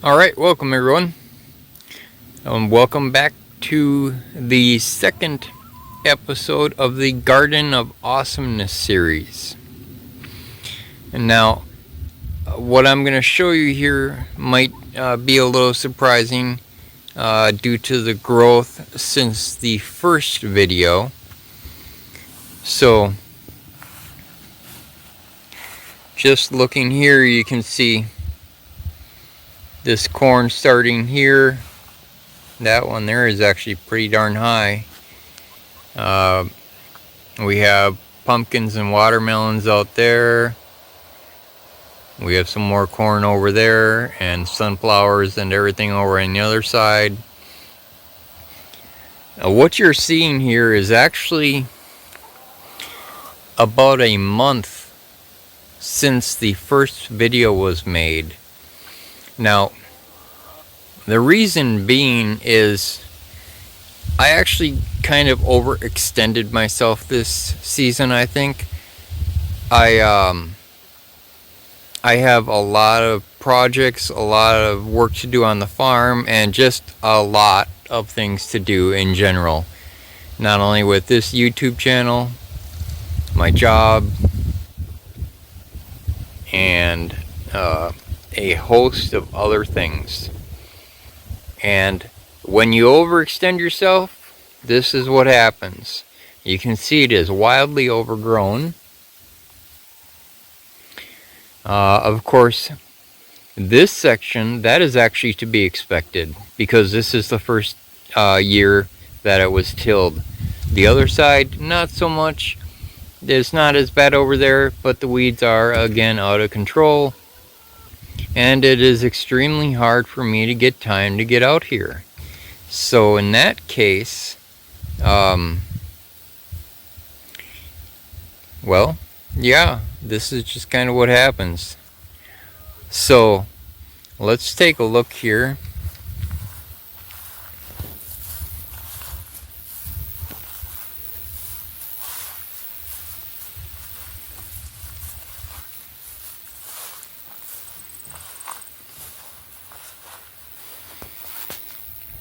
Alright, welcome everyone. Welcome back to the second episode of the Garden of Awesomeness series. And now, what I'm going to show you here might be a little surprising due to the growth since the first video. So, just looking here, you can see this corn starting here. That one there is actually pretty darn high. We have pumpkins and watermelons out there. We have some more corn over there and sunflowers and everything over on the other side. What you're seeing here is actually about a month since the first video was made. Now, the reason being is I actually kind of overextended myself this season, I think. I have a lot of projects, a lot of work to do on the farm, and just a lot of things to do in general. Not only with this YouTube channel, my job, and a host of other things. And when you overextend yourself, this is what happens. You can see it is wildly overgrown. Of course, this section, that is actually to be expected because this is the first year that it was tilled. The other side, not so much. It's not as bad over there, but the weeds are again out of control. And it is extremely hard for me to get time to get out here. So in that case, well, yeah, this is just kind of what happens. So let's take a look here.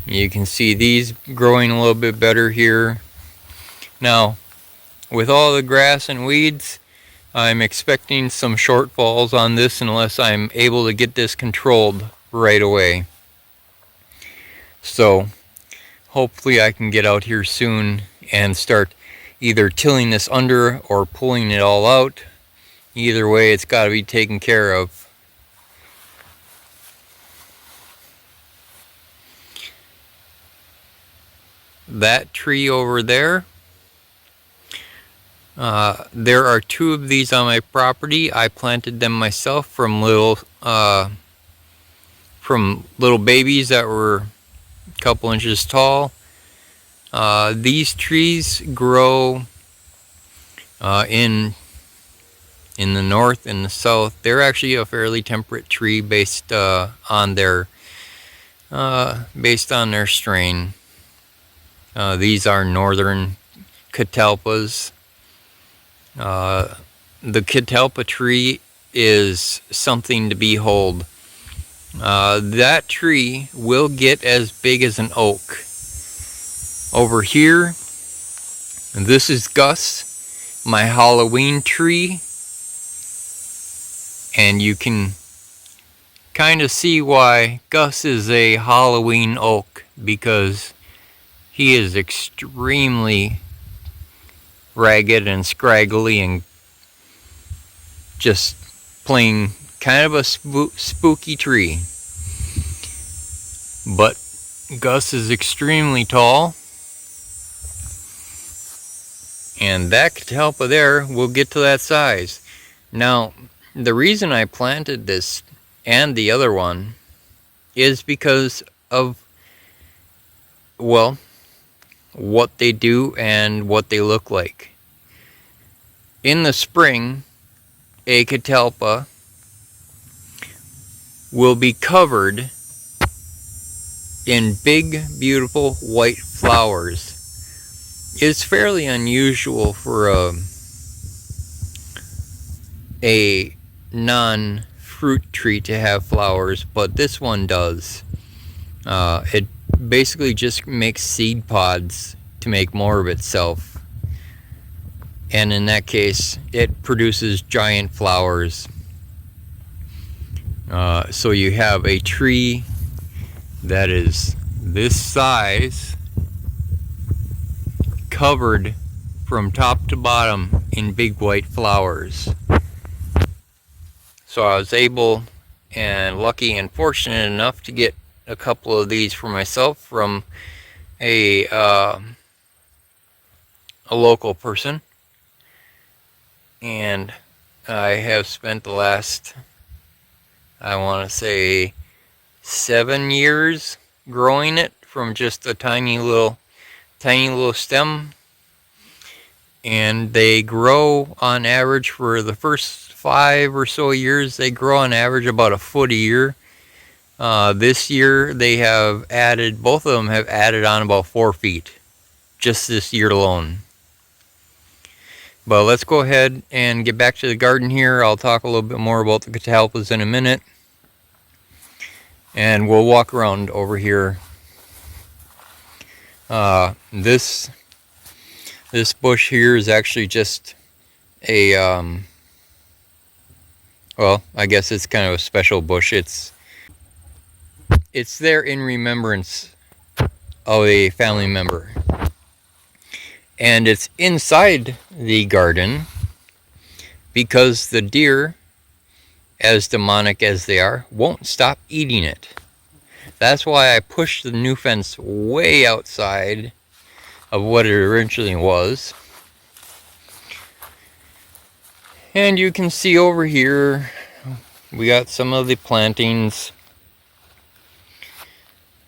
You can see these growing a little bit better here. Now, with all the grass and weeds, I'm expecting some shortfalls on this unless I'm able to get this controlled right away. So, hopefully I can get out here soon and start either tilling this under or pulling it all out. Either way, it's got to be taken care of. That tree over there, there are two of these on my property. I planted them myself from little babies that were a couple inches tall. These trees grow in the north and the south. They're actually a fairly temperate tree based on their strain. These are northern catalpas. The Catalpa tree is something to behold. That tree will get as big as an oak. Over here, this is Gus, my Halloween tree. And you can kind of see why Gus is a Halloween oak, because he is extremely ragged and scraggly and just plain kind of a spooky tree. But Gus is extremely tall, and that catalpa there will get to that size. Now, the reason I planted this and the other one is because of, well, what they do and what they look like. In the spring, a catalpa will be covered in big, beautiful white flowers. It's fairly unusual for a non fruit tree to have flowers, but this one does. It basically just makes seed pods to make more of itself. And in that case, it produces giant flowers. So you have a tree that is this size, covered from top to bottom in big white flowers. So I was able and lucky and fortunate enough to get a couple of these for myself from a local person, and I have spent the last, I want to say, 7 years growing it from just a tiny little stem, and they grow on average for the first 5 or so years. They grow on average about a foot a year. This year they have added, both of them have added on about 4 feet just this year alone. But let's go ahead and get back to the garden here. I'll talk a little bit more about the catalpas in a minute, and we'll walk around over here. This bush here is actually just a well, I guess it's kind of a special bush. It's there in remembrance of a family member, and it's inside the garden because the deer, as demonic as they are, won't stop eating it. That's why I pushed the new fence way outside of what it originally was. And you can see over here we got some of the plantings,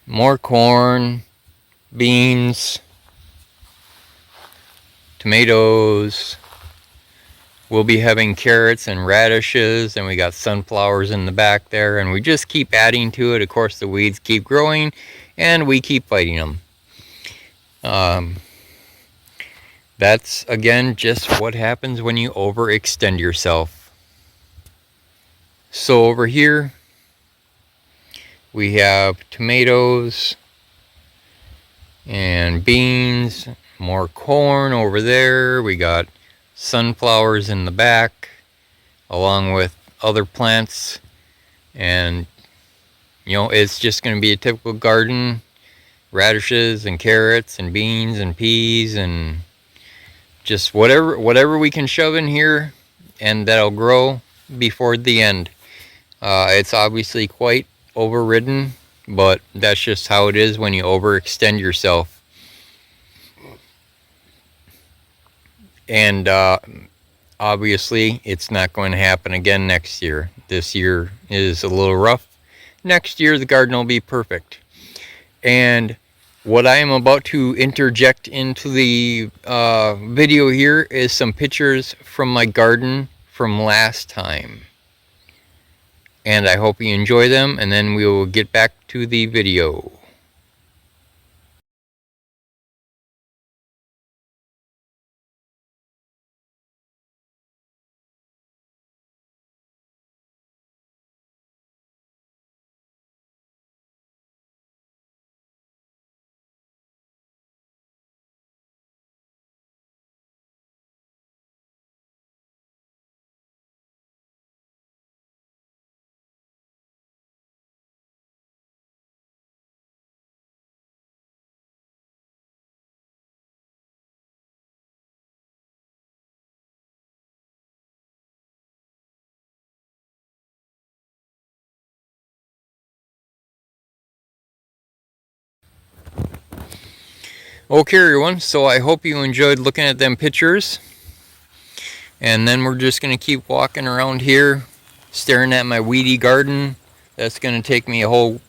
more corn, beans, tomatoes. We'll be having carrots and radishes, and we got sunflowers in the back there, and we just keep adding to it. Of course, the weeds keep growing and we keep fighting them. That's again just what happens when you overextend yourself. So over here we have tomatoes and beans, more corn over there. We got sunflowers in the back, along with other plants, and you know, it's just going to be a typical garden. Radishes and carrots and beans and peas and just whatever we can shove in here, and that'll grow before the end. It's obviously quite overridden, but that's just how it is when you overextend yourself. And obviously it's not going to happen again next year. This year is a little rough. Next year the garden will be perfect. And what I am about to interject into the video here is some pictures from my garden from last time. And I hope you enjoy them, and then we will get back to the video. Okay everyone, so I hope you enjoyed looking at them pictures, and then we're just going to keep walking around here staring at my weedy garden. That's going to take me a whole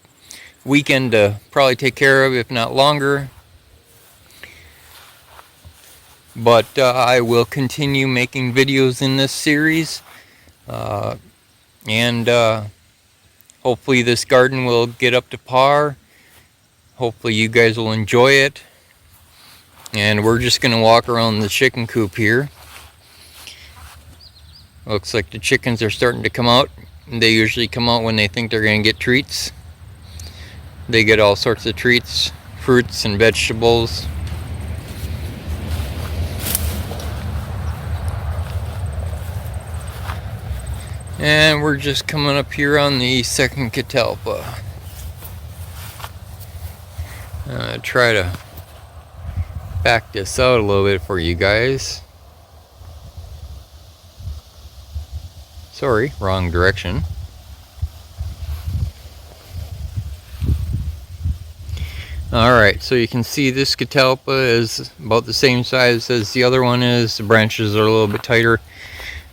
weekend to probably take care of, if not longer, but I will continue making videos in this series, and hopefully this garden will get up to par. Hopefully you guys will enjoy it. And we're just going to walk around the chicken coop here. Looks like the chickens are starting to come out. They usually come out when they think they're going to get treats. They get all sorts of treats, fruits and vegetables. And we're just coming up here on the second catalpa. Try to back this out a little bit for you guys. Sorry, wrong direction. Alright, so you can see this catalpa is about the same size as the other one is. The branches are a little bit tighter.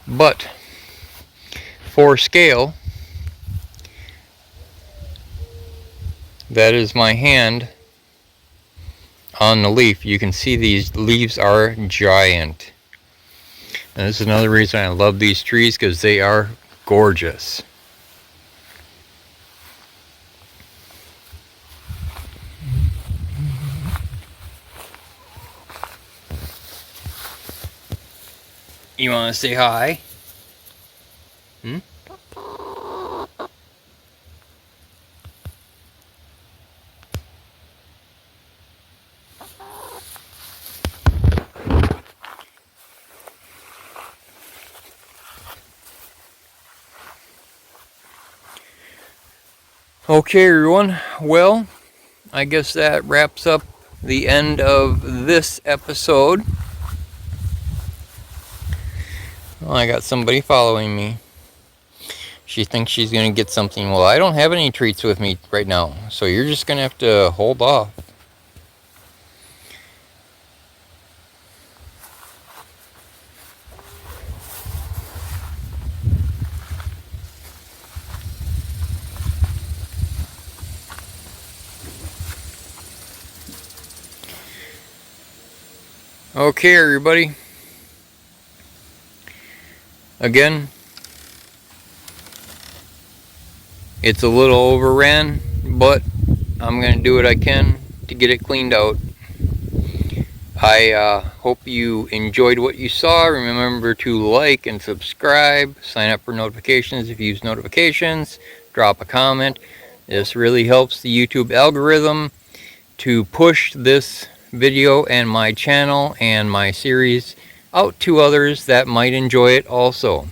But for scale, that is my hand on the leaf. You can see these leaves are giant. And this is another reason I love these trees, because they are gorgeous. You want to say hi? Hmm? Okay, everyone. Well, I guess that wraps up the end of this episode. Oh, I got somebody following me. She thinks she's going to get something. Well, I don't have any treats with me right now, so you're just going to have to hold off. Okay, everybody. Again, it's a little overran, but I'm going to do what I can to get it cleaned out. I hope you enjoyed what you saw. Remember to like and subscribe. Sign up for notifications if you use notifications. Drop a comment. This really helps the YouTube algorithm to push this video and my channel and my series out to others that might enjoy it also.